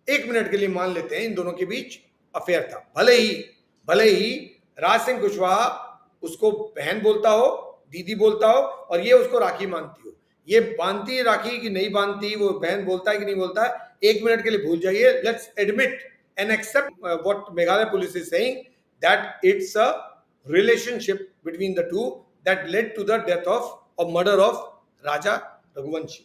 एक मिनट के लिए मान लेते हैं इन दोनों के बीच अफेयर था, भले ही राज सिंह कुशवाहा उसको बहन बोलता हो, दीदी बोलता हो, और ये उसको राखी मानती हो। ये बांधती है राखी कि नहीं बांधती, वो बहन बोलता है कि नहीं बोलता है, एक मिनट के लिए भूल जाइए। Let's admit and accept what Meghalaya police is saying, that it's a relationship between the two that led to the death of or murder of Raja Raghuvanshi.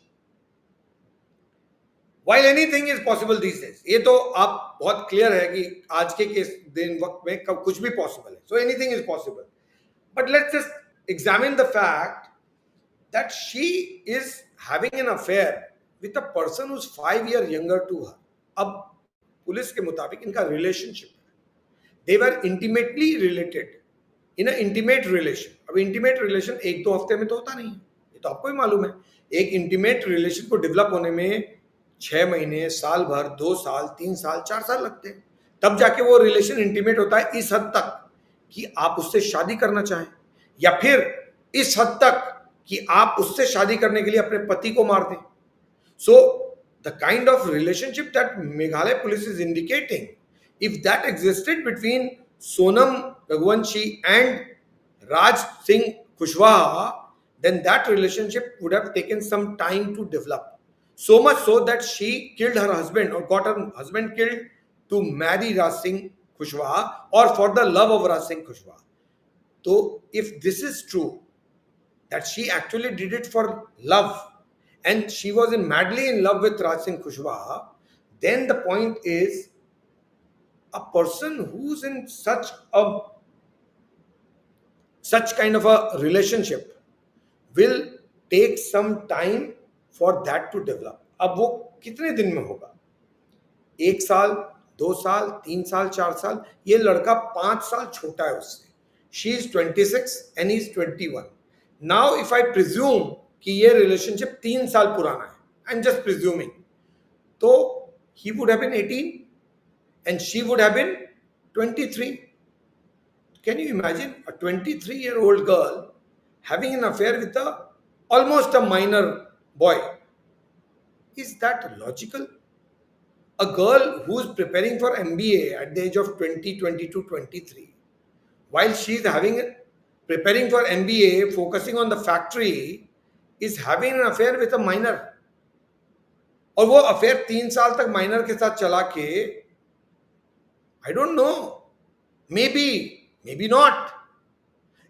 While anything is possible these days, ये तो आप बहुत clear है कि आज के दिन वक्त में कब कुछ भी पॉसिबल है. So anything is possible. But let's just examine the fact that she is having an affair with a person who's 5 years younger to her. अब पुलिस के मुताबिक इनका रिलेशनशिप है. They were intimately related. In intimate relation. अब intimate relation एक दो हफ्ते में तो होता नहीं है, ये तो आपको ही मालूम है. एक इंटीमेट रिलेशन को डेवलप होने में 6 महीने, साल भर, 2 साल, 3 साल, 4 साल लगते हैं. तब जाके वो रिलेशन इंटीमेट होता है इस हद तक कि आप उससे शादी करना चाहें, या फिर इस हद तक कि आप उससे शादी करने के लिए अपने पति को मार दें. So the kind of relationship that Meghalaya police is indicating, if that existed between Sonam Raghuvanshi and Raj Singh Kushwaha, then that relationship would have taken some time to develop. So much so that she killed her husband or got her husband killed to marry Raj Singh Kushwaha or for the love of Raj Singh Kushwaha. So if this is true, that she actually did it for love and she was madly in love with Raj Singh Kushwaha, then the point is, a person who's in such kind of a relationship will take some time for that to develop. अब वो कितने दिन में होगा? 1 साल, 2 साल, 3 साल, 4 साल. ये लड़का 5 साल छोटा है उससे. She is 26 and he is 21. Now if I presume कि ये relationship 3 साल पुराना है, I'm just presuming, तो he would have been 18 and she would have been 23. Can you imagine a 23-year-old girl having an affair with almost a minor boy? Is that logical? A girl who is preparing for MBA at the age of 20, 22, 23, while she is preparing for MBA, focusing on the factory, is having an affair with a minor. और वो affair 3 साल तक minor के साथ चला के, I don't know, maybe not.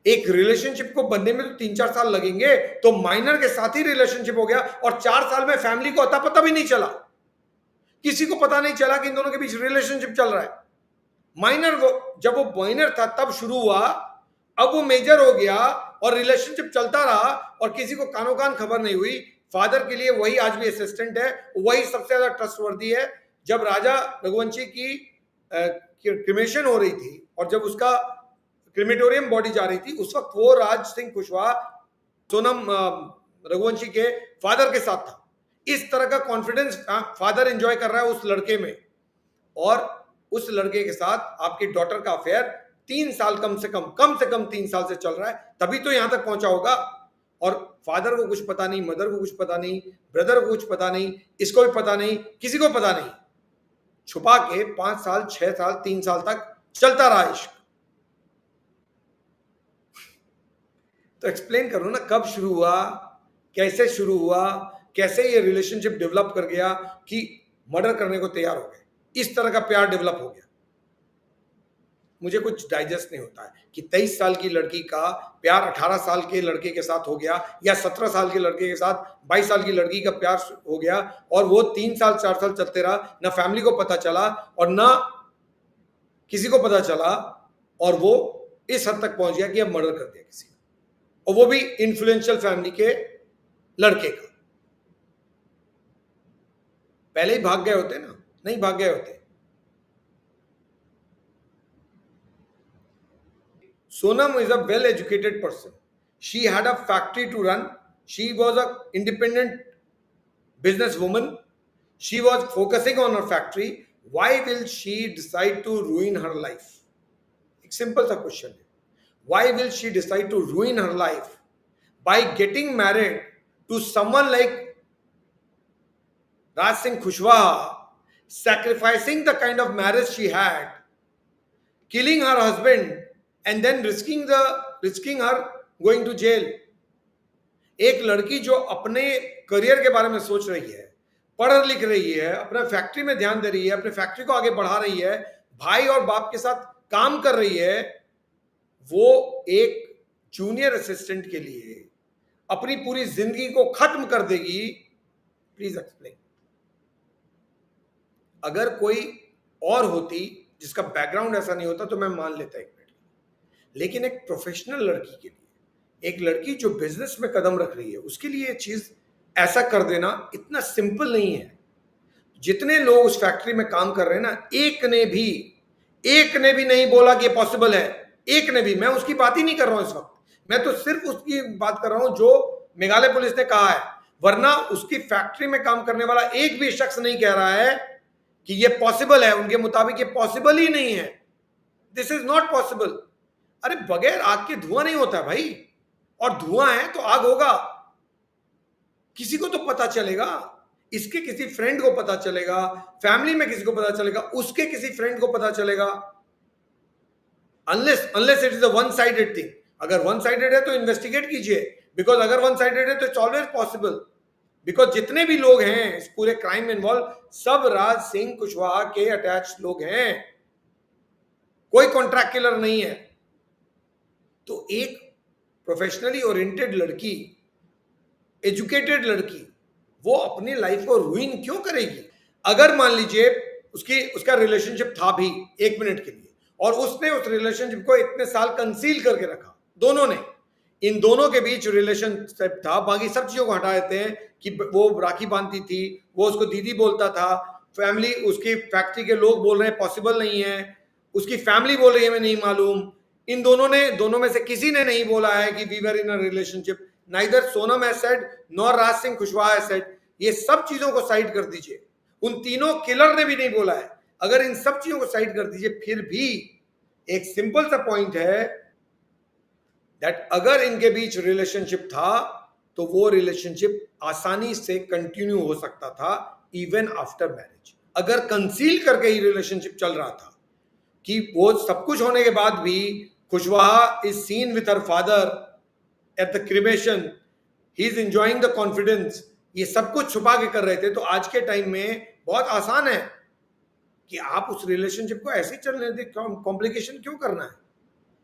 एक relationship को बनने में तो 3-4 साल लगेंगे, तो माइनर के साथ ही रिलेशनशिप हो गया और 4 साल में फैमिली को अता पता भी नहीं चला, किसी को पता नहीं चला कि इन दोनों के बीच रिलेशनशिप चल रहा है. माइनर जब वो माइनर था तब शुरू हुआ, अब वो मेजर हो गया और रिलेशनशिप चलता रहा और किसी को कानो कान खबर नहीं हुई. फादर के लिए वही आज भी असिस्टेंट है, वही सबसे ज्यादा ट्रस्टवर्दी है. जब राजा रघुवंशी की क्रिमेशन हो रही थी और जब उसका क्रिमेटोरियम बॉडी जा रही थी, उस वक्त वो राज सिंह कुशवाहा सोनम रघुवंशी के फादर के साथ था. इस तरह का कॉन्फिडेंस फादर एंजॉय कर रहा है उस लड़के में, और उस लड़के के साथ आपकी डॉटर का अफेयर 3 साल कम से कम 3 साल से चल रहा है, तभी तो यहां तक पहुंचा होगा. और फादर को कुछ पता नहीं, मदर को कुछ पता नहीं, ब्रदर को कुछ पता नहीं, इसको भी पता नहीं, किसी को पता नहीं. छुपा के 5 साल, 6 साल, 3 साल तक चलता रहा इश्क. तो एक्सप्लेन करो ना, कब शुरू हुआ, कैसे शुरू हुआ, कैसे ये रिलेशनशिप डेवलप कर गया कि मर्डर करने को तैयार हो गए. इस तरह का प्यार डेवलप हो गया. मुझे कुछ डाइजेस्ट नहीं होता है कि 23 साल की लड़की का प्यार 18 साल के लड़के के साथ हो गया, या 17 साल के लड़के के साथ 22 साल की लड़की का प्यार हो गया, और वो 3 साल 4 साल चलते रहा, ना फैमिली को पता चला और ना किसी को पता चला, और वो इस हद तक पहुंच गया कि अब मर्डर कर दिया किसी का, और वो भी इन्फ्लुएंशियल फैमिली के लड़के का. पहले ही भाग गए होते ना, नहीं भाग गए होते. Sonam is a well-educated person. She had a factory to run. She was an independent businesswoman. She was focusing on her factory. Why will she decide to ruin her life? एक simple सा question है. Why will she decide to ruin her life by getting married to someone like Raj Singh Kushwaha, sacrificing the kind of marriage she had, killing her husband, and then risking her going to jail. एक लड़की जो अपने career के बारे में सोच रही है, पढ़ लिख रही है, अपना फैक्ट्री में ध्यान दे रही है, अपने फैक्ट्री को आगे बढ़ा रही है, भाई और बाप के साथ काम कर रही है, वो एक जूनियर असिस्टेंट के लिए अपनी पूरी जिंदगी को खत्म कर देगी. Please explain. अगर कोई और होती जिसका बैकग्राउंड ऐसा नहीं होता तो मैं मान लेता एक मिनट, लेकिन एक प्रोफेशनल लड़की के लिए, एक लड़की जो बिजनेस में कदम रख रही है, उसके लिए ये चीज ऐसा कर देना इतना सिंपल नहीं है. जितने लोग उस फैक्ट्री में काम कर रहे हैं ना, एक ने भी नहीं बोला कि ये पॉसिबल है. एक ने भी. मैं उसकी बात ही नहीं कर रहा हूं इस वक्त, मैं तो सिर्फ उसकी बात कर रहा हूं जो मेघालय पुलिस ने कहा है. वरना उसकी फैक्ट्री में काम करने वाला एक भी शख्स नहीं कह रहा है कि ये पॉसिबल है. उनके मुताबिक ये पॉसिबल ही नहीं है. This is not possible. अरे बगैर आग के धुआं नहीं होता भाई, और धुआं है तो आग होगा. किसी को तो पता चलेगा, इसके किसी फ्रेंड को पता चलेगा, फैमिली में किसी को पता चलेगा, उसके किसी फ्रेंड को पता चलेगा. Unless it is a one sided thing. अगर वन साइडेड है तो इन्वेस्टिगेट कीजिए, बिकॉज अगर वन साइडेड है तो इट्स ऑलवेज पॉसिबल. बिकॉज जितने भी लोग हैं इस पूरे क्राइम में इन्वॉल्व, सब राज सिंह कुशवाहा के अटैच लोग हैं, कोई कॉन्ट्रैक्ट किलर नहीं है. तो एक प्रोफेशनली ओरिएंटेड लड़की, एजुकेटेड लड़की, वो अपनी लाइफ को रूइन क्यों करेगी? अगर मान लीजिए उसका रिलेशनशिप था भी एक मिनट के लिए, और उसने उस रिलेशनशिप को इतने साल कंसील करके रखा, दोनों ने, इन दोनों के बीच रिलेशनशिप था, बाकी सब चीजों को हटा देते हैं कि वो राखी बांधती थी, वो उसको दीदी बोलता था, फैमिली, उसकी फैक्ट्री के लोग बोल रहे हैं पॉसिबल नहीं है, उसकी फैमिली बोल रही है मैं नहीं मालूम. इन दोनों में से किसी ने नहीं बोला है कि we were in a relationship. Neither Sonam has said nor Raj Singh Kushwaha has said. ये सब चीजों को साइड कर दीजिए, उन तीनों किलर ने भी नहीं बोला है. अगर इन सब चीजों को साइड कर दीजिए, फिर भी एक सिंपल सा पॉइंट है दैट अगर इनके बीच रिलेशनशिप था तो वो रिलेशनशिप आसानी से कंटिन्यू हो सकता था इवन आफ्टर मैरिज. अगर कंसील करके ही रिलेशनशिप चल रहा था कि वो सब कुछ होने के बाद भी Kushwaha is seen with her father at the cremation, he is enjoying the confidence, ये सब कुछ छुपा के कर रहे थे. तो आज के टाइम में बहुत आसान है कि आप उस रिलेशनशिप को ऐसे चलने दें, कॉम्प्लिकेशन क्यों करना है?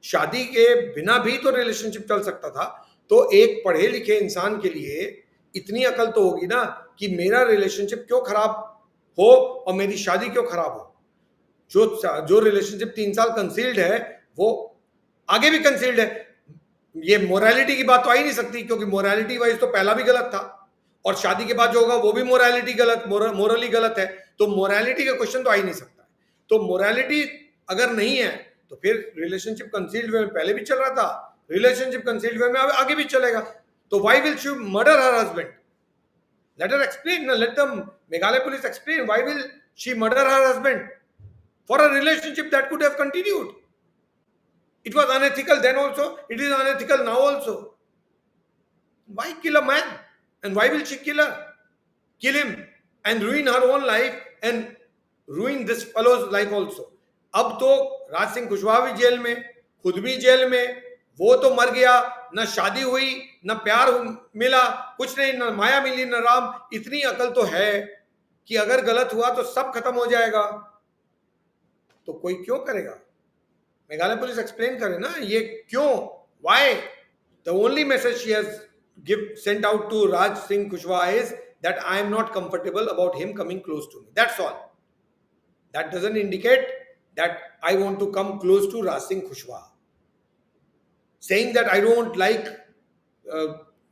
शादी के बिना भी तो रिलेशनशिप चल सकता था. तो एक पढ़े लिखे इंसान के लिए इतनी अकल तो होगी ना कि मेरा रिलेशनशिप क्यों खराब हो और मेरी शादी क्यों खराब हो. जो रिलेशनशिप 3 साल कंसील्ड है वो आगे भी कंसील्ड है. ये मोरालिटी की बात तो आ ही नहीं सकती, क्योंकि मोरालिटी वाइज तो पहला भी गलत था, और शादी के बाद जो होगा वो भी मोरालिटी गलत, मोरली गलत है. तो मोरालिटी का क्वेश्चन तो आ ही नहीं सकता. तो मोरालिटी अगर नहीं है तो फिर रिलेशनशिप कंसील्ड वे में पहले भी चल रहा था, रिलेशनशिप कंसील्ड वे में आगे भी चलेगा. तो why will she murder her husband? Let her explain. Let the Meghalaya police explain why will she murder her husband for a relationship that could have continued. It was unethical then also, it is unethical now also. Why kill a man? And why will she kill him and ruin her own life and ruin this fellow's life also? अब तो राज सिंह कुशवाहा भी jail में, खुद भी jail में, वो तो मर गया, न शादी हुई, न प्यार मिला, कुछ नहीं, न माया मिली, न राम. इतनी अकल तो है कि अगर गलत हुआ तो सब खत्म हो जाएगा. तो कोई क्यों करेगा? मेघालय पुलिस एक्सप्लेन करे ना ये क्यों, why. The only message she has sent out to Raj Singh Kushwaha is that I am not comfortable about him coming close to me. That's all. That doesn't indicate that I want to come close to Raj Singh Kushwaha. Saying that I don't like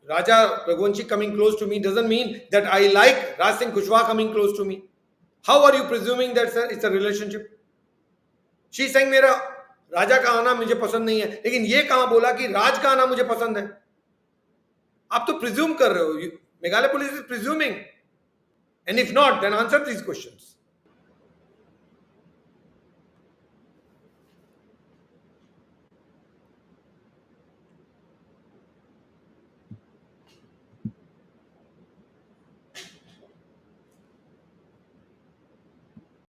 Raja Raghuvanshi coming close to me doesn't mean that I like Raj Singh Kushwaha coming close to me. How are you presuming that it's a relationship? She Singh मेरा राजा का आना मुझे पसंद नहीं है, लेकिन ये कहां बोला कि राज का आना मुझे पसंद है? आप तो प्रिज्यूम कर रहे हो. Meghalaya police is presuming, and if not then answer these questions.